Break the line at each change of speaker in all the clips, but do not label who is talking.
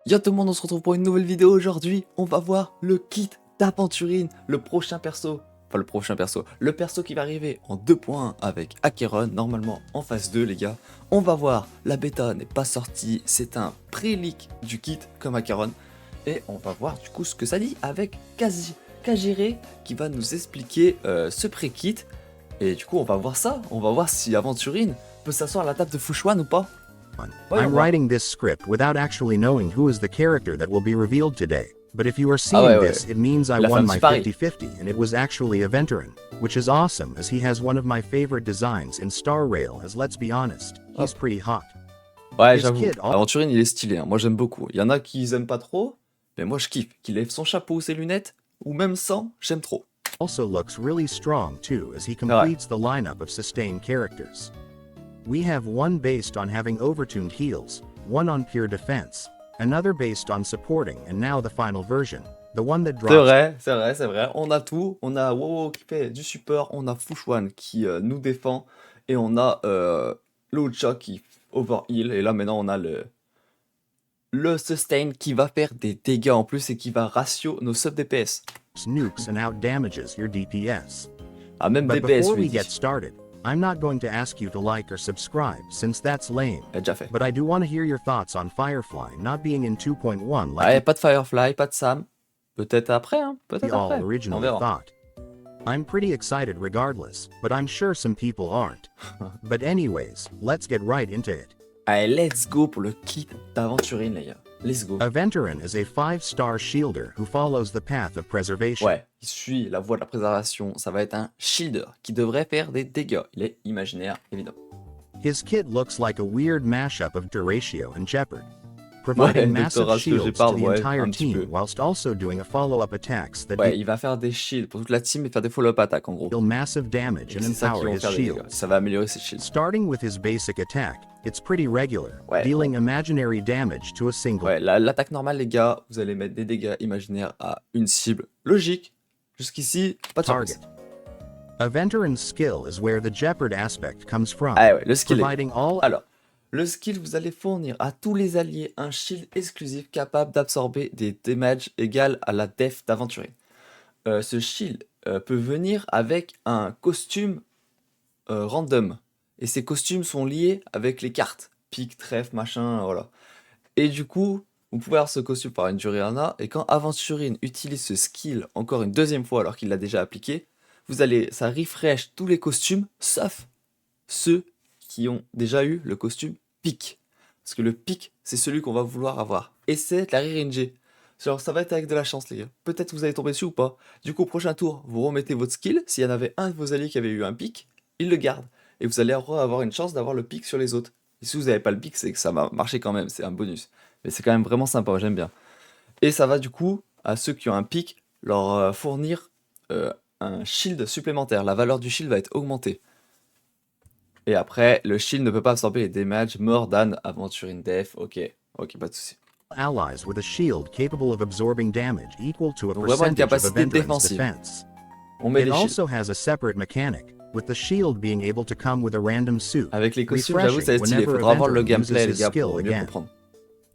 Yo tout le monde, on se retrouve pour une nouvelle vidéo aujourd'hui. On va voir le kit d'Aventurine, le prochain perso. Enfin le perso qui va arriver en 2.1 avec Acheron, normalement en phase 2 les gars. On va voir, la bêta n'est pas sortie, c'est un pré-leak du kit comme Acheron. Et on va voir du coup ce que ça dit avec kazjire qui va nous expliquer ce pré-kit. Et du coup on va voir ça, on va voir si Aventurine peut s'asseoir à la table de Fouchouane ou pas.
I'm writing this script without actually knowing who is the character that will be revealed today. But if you are seeing this, it means I won my 50-50 and it was actually Aventurine, which is awesome as he has one of my favorite designs in Star Rail as let's be honest, he's pretty hot.
Ouais, j'avoue, Aventurine il est stylé, hein. Moi j'aime beaucoup. Il y en a qui aiment pas trop, mais moi je kiffe. Qu'il lève son chapeau ou ses lunettes, ou même sans, j'aime trop.
Also looks really strong too as he completes the lineup of sustained characters. We have one based on having overtuned heals, one on pure defense, another based on supporting, and now the final version, the one that drops.
C'est vrai. On a tout. On a Wowo qui fait du support, on a Fouchouane qui nous défend, et on a Lucha qui overheal, et là maintenant on a le sustain qui va faire des dégâts en plus et qui va ratio nos sub DPS.
Nukes and out damages your DPS.
Ah, même
But
DPS
before
lui
we
dit.
get started, I'm not going to ask you to like or subscribe since that's lame.
Déjà fait.
But I do want to hear your thoughts on Firefly not being in 2.1 like
Ah, pas de Firefly, pas de Sam. Peut-être après, hein.
we
Peut-être
all
après. On
originally
verra.
thought. I'm pretty excited regardless, but I'm sure some people aren't. But anyways, let's get right into it.
Allez, let's go pour le kit d'Aventurine, les gars. Let's go.
Aventurine is a 5-star shielder who follows the path of preservation.
Ouais, il suit la voie de la préservation. Ça va être un shielder qui devrait faire des dégâts. Il est imaginaire, évidemment.
His kit looks like a weird mashup of Duratio and Jeopard, providing massive shields to the entire team whilst also doing a follow-up attacks that
Ouais, il va faire des shields pour toute la team et faire des follow-up attaques en gros.
deal massive damage and
C'est ça qui
empower
vont
his
faire des dégâts.
shields.
Ça va améliorer ses shields.
Starting with his basic attack, it's pretty regular,
Ouais.
dealing imaginary damage to a single.
Ouais, l'attaque normale, les gars, vous allez mettre des dégâts imaginaires à une cible. Logique. Jusqu'ici, pas de surprise.
Target. Aventurine's skill is where the Jeopard aspect comes from,
Ah ouais, le skill.
providing all
Alors, le skill, vous allez fournir à tous les alliés un shield exclusif capable d'absorber des damages égales à la def d'Aventurine. Ce shield peut venir avec un costume random. Et ces costumes sont liés avec les cartes. Pique, trèfle, machin, voilà. Et du coup, vous pouvez avoir ce costume par une durée 1A. Et quand Aventurine utilise ce skill encore une deuxième fois alors qu'il l'a déjà appliqué, ça refresh tous les costumes, sauf ceux qui ont déjà eu le costume pique. Parce que le pique, c'est celui qu'on va vouloir avoir. Et c'est la RNG. Genre, ça va être avec de la chance, les gars. Peut-être que vous allez tomber dessus ou pas. Du coup, au prochain tour, vous remettez votre skill. S'il y en avait un de vos alliés qui avait eu un pique, il le garde. Et vous allez avoir une chance d'avoir le pique sur les autres. Et si vous n'avez pas le pique, c'est que ça va marcher quand même. C'est un bonus. Mais c'est quand même vraiment sympa, j'aime bien. Et ça va du coup, à ceux qui ont un pique, leur fournir un shield supplémentaire. La valeur du shield va être augmentée. Et après, le shield ne peut pas absorber les damages more than Aventurine def. Ok, pas de soucis.
allies with a shield capable of absorbing damage equal to a
Donc vraiment une
percentage of
capacité
Aventurine's
défensive.
defense.
On met
It
des shields.
also has a separate mechanic, with the shield being able to come with a random suit,
Avec les costumes, j'avoue, c'est stylé. Il
whenever
faudra voir le
Aventurine
gameplay,
uses
les
his
gars,
skill
pour mieux
again.
comprendre.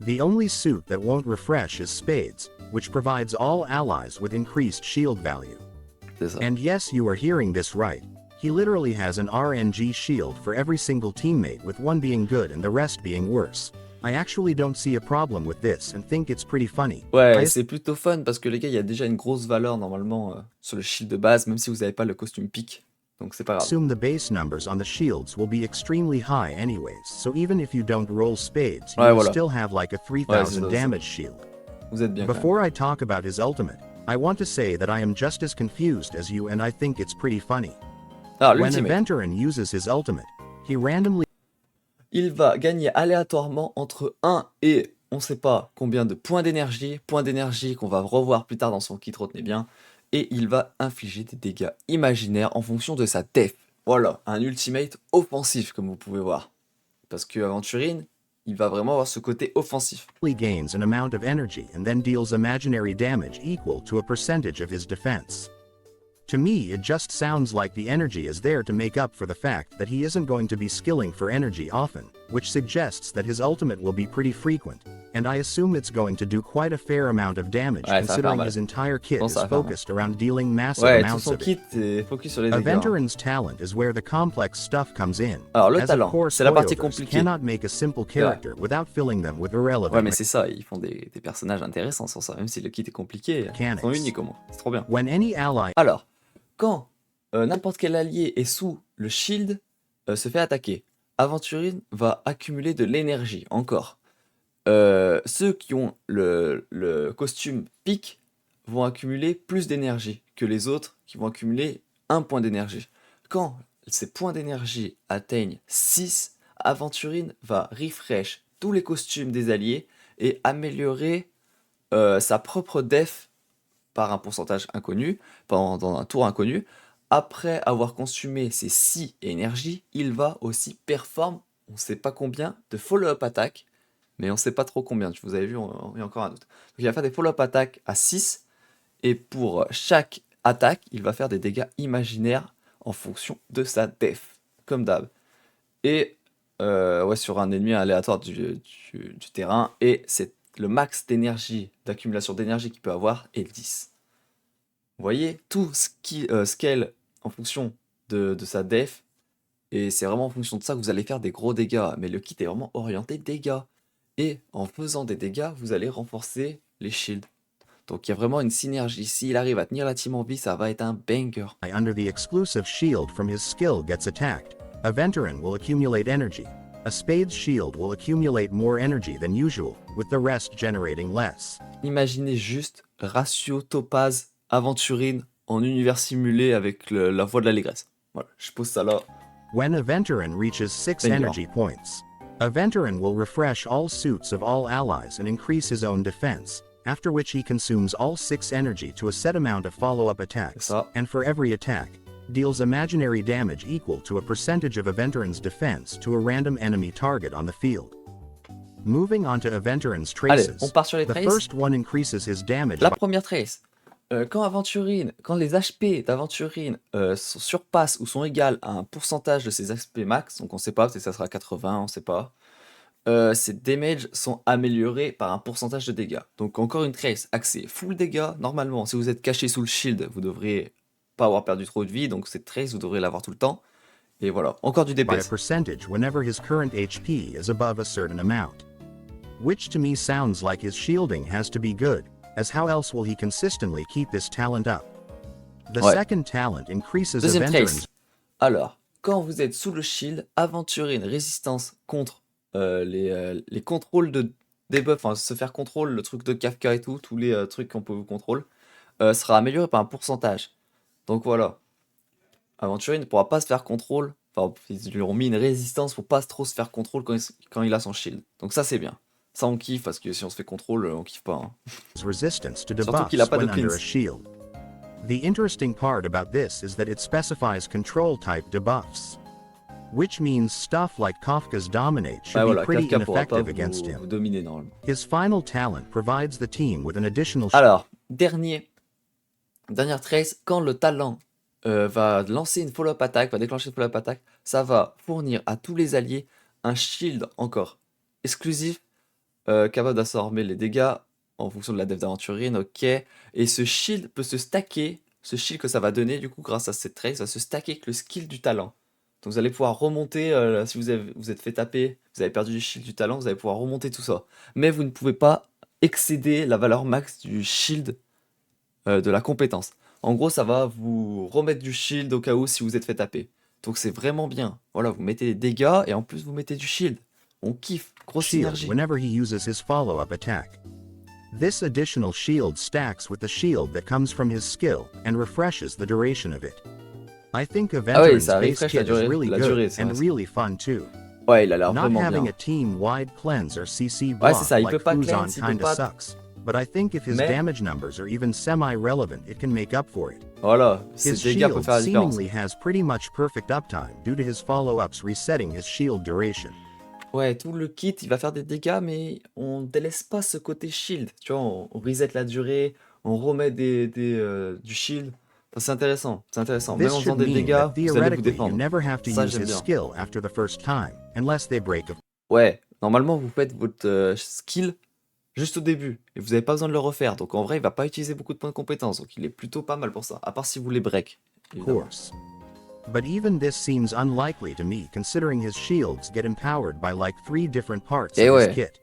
The only suit that won't refresh is Spades, which provides all allies with increased shield value.
C'est ça.
And yes, you are hearing this right. He literally has an RNG shield for every single teammate, with one being good and the rest being worse. I actually don't see a problem with this and think it's pretty funny.
Ouais, c'est plutôt fun parce que les gars, il y a déjà une grosse valeur normalement sur le shield de base, même si vous n'avez pas le costume pique. Donc c'est pas
I
grave.
assume the base numbers on the shields will be extremely high anyways, so even if you don't roll Spades, you
Ouais,
will
voilà.
still have like a
Ouais,
3000
c'est ça.
damage shield.
Vous êtes bien quand même.
Before I talk about his ultimate, I want to say that I am just as confused as you and I think it's pretty funny.
Alors,
When
l'ultimate,
Aventurine uses his ultimate, he randomly
il va gagner aléatoirement entre 1 et on sait pas combien de points d'énergie qu'on va revoir plus tard dans son kit, retenez bien, et il va infliger des dégâts imaginaires en fonction de sa def. Voilà, un ultimate offensif comme vous pouvez voir. Parce que Aventurine, il va vraiment avoir ce côté offensif.
gains an amount of energy and then deals imaginary damage equal to a percentage of his defense. To me it just sounds like the energy is there to make up for the fact that he isn't going to be skilling for energy often, which suggests that his ultimate will be pretty frequent, and I assume it's going to do quite a fair amount of damage considering his entire kit is focused around dealing massive amounts of it. Aventurine's talent is where the complex stuff comes in,
Alors le
as
talent,
of course
c'est la partie
holdovers
compliquée.
cannot make a simple character without filling them with irrelevant.
Ouais mais c'est ça, ils font des personnages intéressants sur ça, même si le kit est compliqué, ils sont uniques au moins, c'est trop bien.
When any ally...
Alors, quand n'importe quel allié est sous le shield, se fait attaquer, Aventurine va accumuler de l'énergie, encore. Ceux qui ont le costume pique vont accumuler plus d'énergie que les autres qui vont accumuler 1 point d'énergie. Quand ces points d'énergie atteignent 6, Aventurine va refresh tous les costumes des alliés et améliorer sa propre def par un pourcentage inconnu, pendant un tour inconnu. Après avoir consumé ses 6 énergies, il va aussi performer, on ne sait pas combien, de follow-up attack, mais on ne sait pas trop combien, vous avez vu, il y a encore un doute. Donc il va faire des follow-up attack à 6, et pour chaque attaque, il va faire des dégâts imaginaires en fonction de sa def, comme d'hab. Et ouais, sur un ennemi aléatoire du terrain, et c'est le max d'énergie, d'accumulation d'énergie qu'il peut avoir est 10. Vous voyez, tout scale en fonction de sa def, et c'est vraiment en fonction de ça que vous allez faire des gros dégâts, mais le kit est vraiment orienté dégâts, et en faisant des dégâts, vous allez renforcer les shields. Donc il y a vraiment une synergie, s'il arrive à tenir la team en vie, ça va être un banger.
Under the exclusive shield from his skill gets attacked, Aventurine will accumulate energy. A spade's shield will accumulate more energy than usual, with the rest generating less.
Imaginez juste ratio topaz Aventurine en univers simulé avec la voix de l'allégresse. Voilà, je pose ça là.
When Aventurine reaches 6 energy points, Aventurine will refresh all suits of all allies and increase his own defense, after which he consumes all 6 energy to a set amount of follow-up attacks, and for every attack, deals imaginary damage equal to a percentage of Aventurine's defense to a random enemy target on the field. Moving on to Aventurine's traces,
on part sur les
the
traces.
first one increases his damage.
La première trace, quand les HP d'Aventurine surpassent ou sont égales à un pourcentage de ses HP max, donc on sait pas, peut-être que ça sera 80, on sait pas, ses damages sont améliorés par un pourcentage de dégâts. Donc encore une trace axée full dégâts. Normalement, si vous êtes caché sous le shield, vous devriez pas avoir perdu trop de vie, donc cette trace, vous devrez l'avoir tout le temps. Et voilà, encore du
by a
DPS.
percentage whenever his current HP is above a certain amount. Which to me sounds like his shielding has to be good, as how else will he consistently keep this talent up? The second talent increases
Deuxième
Aventurine's...
trace. Alors, quand vous êtes sous le shield, Aventurine résistance contre les contrôles de debuff, enfin se faire contrôle, le truc de Kafka et tout, tous les trucs qu'on peut vous contrôler, sera amélioré par un pourcentage. Donc voilà. Aventurine ne pourra pas se faire contrôle. Enfin, ils lui ont mis une résistance pour pas trop se faire contrôle quand il a son shield. Donc ça c'est bien. Ça on kiffe parce que si on se fait contrôle, on kiffe pas. Hein.
resistance to
Surtout
debuffs
qu'il a pas de
when under
cleanse.
a shield. The interesting part about this is that it specifies control type debuffs, which means stuff like Kafka's dominate should be
voilà,
pretty
Kafka pourra pas
ineffective against
vous
him.
dominer normalement.
His final talent provides the team with an additional...
Alors, dernière trace, quand le talent va lancer une follow-up attack, va déclencher une follow-up attack, ça va fournir à tous les alliés un shield encore exclusif, capable d'absorber les dégâts en fonction de la def d'Aventurine, ok. Et ce shield peut se stacker, ce shield que ça va donner du coup grâce à cette trace, va se stacker avec le skill du talent. Donc vous allez pouvoir remonter, si vous êtes fait taper, vous avez perdu du shield du talent, vous allez pouvoir remonter tout ça. Mais vous ne pouvez pas excéder la valeur max du shield de la compétence. En gros, ça va vous remettre du shield au cas où si vous êtes fait taper. Donc c'est vraiment bien. Voilà, vous mettez des dégâts et en plus vous mettez du shield. On kiffe, grosse
shield
synergie.
whenever he uses his follow-up attack. This additional shield stacks with the shield that comes from his skill and refreshes the duration of it. I think Aventurine's base kit is really good and really fun too.
Ouais, il a l'air
Not
vraiment
having
bien.
a team-wide cleanse or CC block
c'est ça, il
like
peut pas
Fuzon
cleanse, il peut
kinda
pas-
sucks, but I think if his
Mais-
damage numbers are even semi-relevant, it can make up for it.
Voilà, ces
His
dégâts peuvent
shield
faire la différence.
seemingly has pretty much perfect uptime due to his follow-ups resetting his shield duration.
Ouais, tout le kit, il va faire des dégâts, mais on délaisse pas ce côté shield. Tu vois, on reset la durée, on remet du shield. C'est intéressant, c'est intéressant. Même
This
en faisant
should
des
mean
dégâts,
that
vous allez vous
theoretically you
défendre.
never have to
Ça,
use
j'aime
his
bien.
skill after the first time, unless they break a...
Ouais, normalement, vous faites votre skill juste au début, et vous n'avez pas besoin de le refaire. Donc en vrai, il va pas utiliser beaucoup de points de compétence, donc il est plutôt pas mal pour ça. À part si vous les break, évidemment.
course. But even this seems unlikely to me considering his shields get empowered by like 3 different parts
Et
of his
ouais.
kit.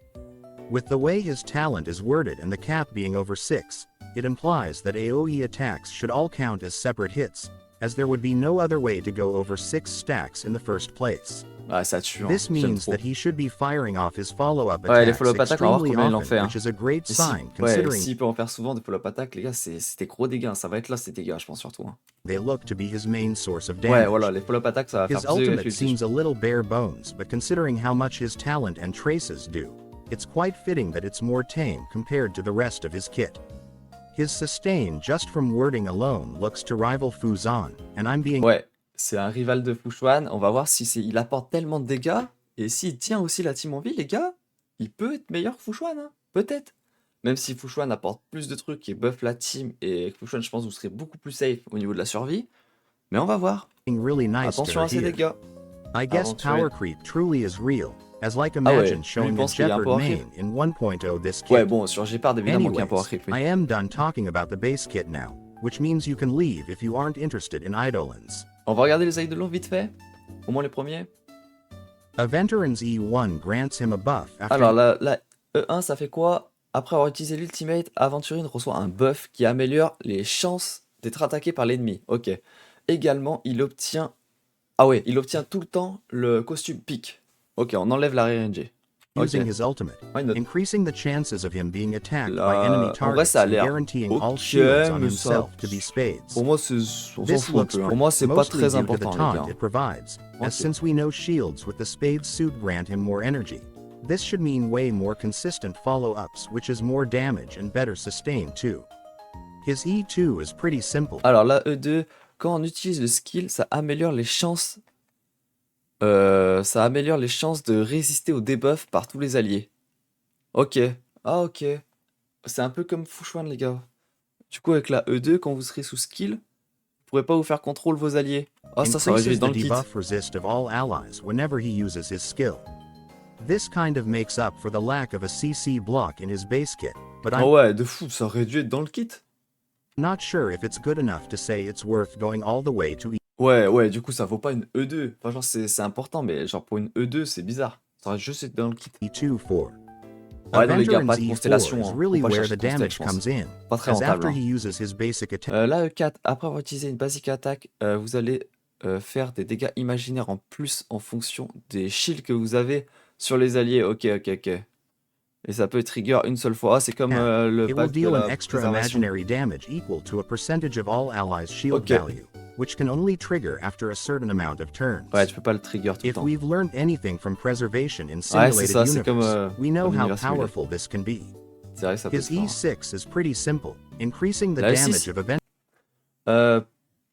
With the way his talent is worded and the cap being over 6, it implies that AoE attacks should all count as separate hits, as there would be no other way to go over 6 stacks in the first place.
Ah, ça tue, hein.
This
J'aime
means
trop.
that he should be firing off his follow-up
Ouais, les
attacks
follow-up attaques, on va voir
extremely
combien il en
often,
fait. Hein.
which is a great
Et
sign
ouais,
considering
s'il peut en faire souvent des follow-up attaques, les gars, c'est des gros dégâts. Ça va être là, ces dégâts, je pense, surtout. Hein.
they look to be his main source of
Ouais,
damage.
voilà, les follow-up attaques, ça va faire
His
plus de dégâts que
ultimate
l'ultime.
seems a little bare bones, but considering how much his talent and traces do, it's quite fitting that it's more tame compared to the rest of his kit. His sustain just from wording alone looks to rival Fuzan, and I'm being...
Ouais, c'est un rival de Fushuan. On va voir si il apporte tellement de dégâts. Et s'il tient aussi la team en vie, les gars, il peut être meilleur que Fushuan, hein. Peut-être. Même si Fushuan apporte plus de trucs et buff la team, et Fushuan, je pense, vous serez beaucoup plus safe au niveau de la survie. Mais on va voir.
really nice
Attention à
to
ces
hear.
dégâts.
I guess
Aventurine.
power creep truly is real, as like
Ah ouais,
imagine
lui
showing a
pense qu'il y a un
Jeopard
power
main
creep.
in 1.0 this kit.
Ouais, bon, sur Gepard, évidemment qu'il y a un power
Anyways,
creep, oui.
I am done talking about the base kit now, which means you can leave if you aren't interested in Eidolons.
On va regarder les Eidolons vite fait. Au moins les premiers.
Aventurine's E1 grants him a buff after...
Alors, la E1, ça fait quoi? Après avoir utilisé l'ultimate, Aventurine reçoit un buff qui améliore les chances d'être attaqué par l'ennemi. Ok. Également, il obtient... Ah ouais, il obtient tout le temps le costume pique. Ok, on enlève la RNG. Ok.
using his ultimate,
Why not?
increasing the chances of him being attacked by
Là,
enemy
en vrai,
targets
ça a
and
l'air
guaranteeing all
ok,
shields on
mais ça...
himself to be spades.
Pour moi, on s'en
This
fout un
looks
peu. Hein.
great,
Pour moi, c'est pas
mostly
très
due to the
important, les
taunt
gars.
it provides,
Ok.
as since we know shields with the spade suit grant him more energy. This should mean way more consistent follow-ups, which is more damage and better sustain too. His E2 is pretty simple.
Alors la E2, quand on utilise le skill, ça améliore les chances de résister au debuff par tous les alliés. Ok. Ah ok. C'est un peu comme Fushuan, les gars. Du coup, avec la E2, quand vous serez sous skill, vous pourrez pas vous faire contrôle vos alliés. Ah, ça aurait dû
Increases
être dans
the
le kit.
debuff resist of all allies whenever he uses his skill. This kind of makes up for the lack of a CC block in his base kit, but I'm
Oh ouais, de fou, ça aurait dû être dans le kit.
not sure if it's good enough to say it's worth going all the way to
Ouais, du coup, ça vaut pas une E2. Enfin, genre, c'est important, mais genre, pour une E2, c'est bizarre. Ça aurait juste été dans le kit.
E2 for.
Ouais, non, les gars, pas de
Aventurine's E4
constellation.
is
Hein.
really
Faut pas
where
chercher
the
de
damage
constellation, je
comes
pense.
in,
Pas très
as
rentable.
after
Hein.
he uses his basic attack.
La E4, après avoir utilisé une basic attack, vous allez faire des dégâts imaginaires en plus en fonction des shields que vous avez sur les alliés. Ok. Et ça peut trigger une seule fois. Ah, c'est comme le
It will
pack de
deal an
la
extra
préservation.
imaginary damage equal to a percentage of all allies' shield
Ok.
value, which can only trigger after a certain amount of turns.
Ouais, tu peux pas le trigger tout le
If
temps.
we've learned anything from preservation in
Ouais, c'est
simulated
ça, c'est comme
universe, we know
dans
how
l'univers simulé.
powerful this can be.
C'est vrai que ça peut
His
se faire.
E6 is pretty simple, increasing the
La
damage
E6.
of event.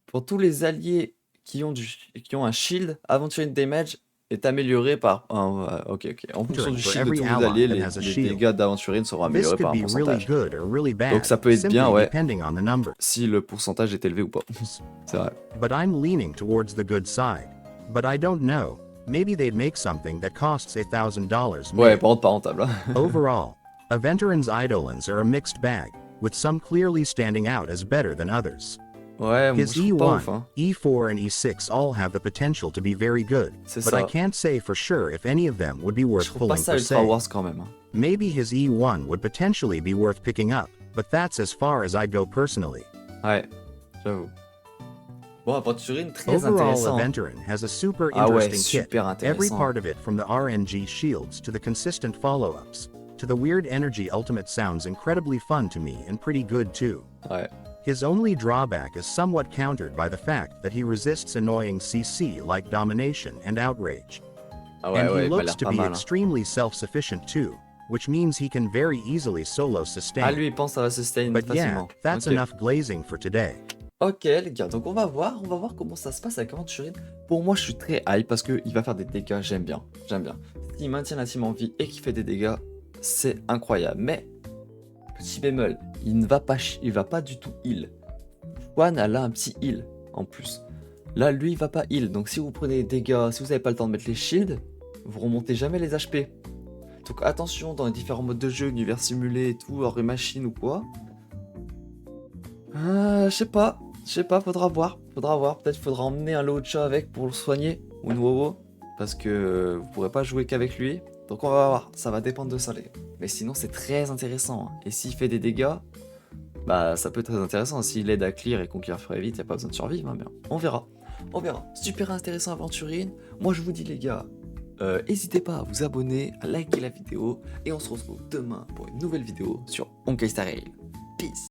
Pour tous les alliés qui ont un shield, Aventurine Damage est amélioré par ok. En fonction du
For
shield de
every
tous vos
ally
alliés,
that
les
has a shield.
dégâts d'Aventurine seront
This
améliorés
could
par un
be really
pourcentage.
good or really bad,
Donc ça peut être
simply
bien, ouais,
depending on the numbers.
si le pourcentage est élevé ou pas. C'est vrai.
But I'm leaning towards the good side. But I don't know. Maybe they'd make something that costs $1,000
Ouais,
made.
par contre, pas rentable. Hein.
Overall, Aventurine's Eidolons are a mixed bag, with some clearly standing out as better than others.
Ouais, moi,
His
je trouve pas
E1,
ouf. Hein.
E4, and E6 all have the potential to be very good,
C'est
but I
ça.
can't say for sure if any of them would be
Je
worth
trouve pas
pulling
ça
per
Ultra
se.
Wars quand même. Hein.
Maybe his E1 would potentially be worth picking up, but that's as far as I'd go personally.
Ouais, j'avoue. Bon, Aventurine, très
Overall,
intéressant.
Aventurine has a super
Ah ouais,
interesting kit.
super
Every
intéressant.
part of it, from the RNG shields to the consistent follow-ups, to the weird energy ultimate, sounds incredibly fun to me and pretty good too.
Ouais.
His only drawback is somewhat countered by the fact that he resists annoying CC like domination and outrage.
Ah ouais,
And
ouais,
he
il m'a
looks
l'air
to
pas
be
mal. Hein.
extremely self-sufficient too, which means he can very easily solo
Ah,
sustain.
lui, il pense que ça va sustain
But yeah,
facilement.
that's
Ok.
enough glazing for today.
Ok les gars, donc on va voir comment ça se passe avec Aventurine. Pour moi je suis très hype parce qu'il va faire des dégâts, j'aime bien. S'il maintient la team en vie et qu'il fait des dégâts, c'est incroyable. Mais, petit bémol, il va pas du tout heal. Juan, elle a un petit heal en plus. Là, lui, il va pas heal. Donc, si vous prenez des dégâts, si vous n'avez pas le temps de mettre les shields, vous remontez jamais les HP. Donc, attention dans les différents modes de jeu, univers simulé et tout, hors machine ou quoi. Je sais pas, faudra voir. Peut-être faudra emmener un Locha avec pour le soigner, ou une Wowo, parce que vous pourrez pas jouer qu'avec lui. Donc on va voir, ça va dépendre de ça les gars. Mais sinon c'est très intéressant, hein. Et s'il fait des dégâts, bah ça peut être très intéressant. S'il aide à clear et qu'on clear très vite, y a pas besoin de survivre, hein, mais on verra. Super intéressant Aventurine. Moi je vous dis les gars, n'hésitez pas à vous abonner, à liker la vidéo, et on se retrouve demain pour une nouvelle vidéo sur honkaistarrail. Peace.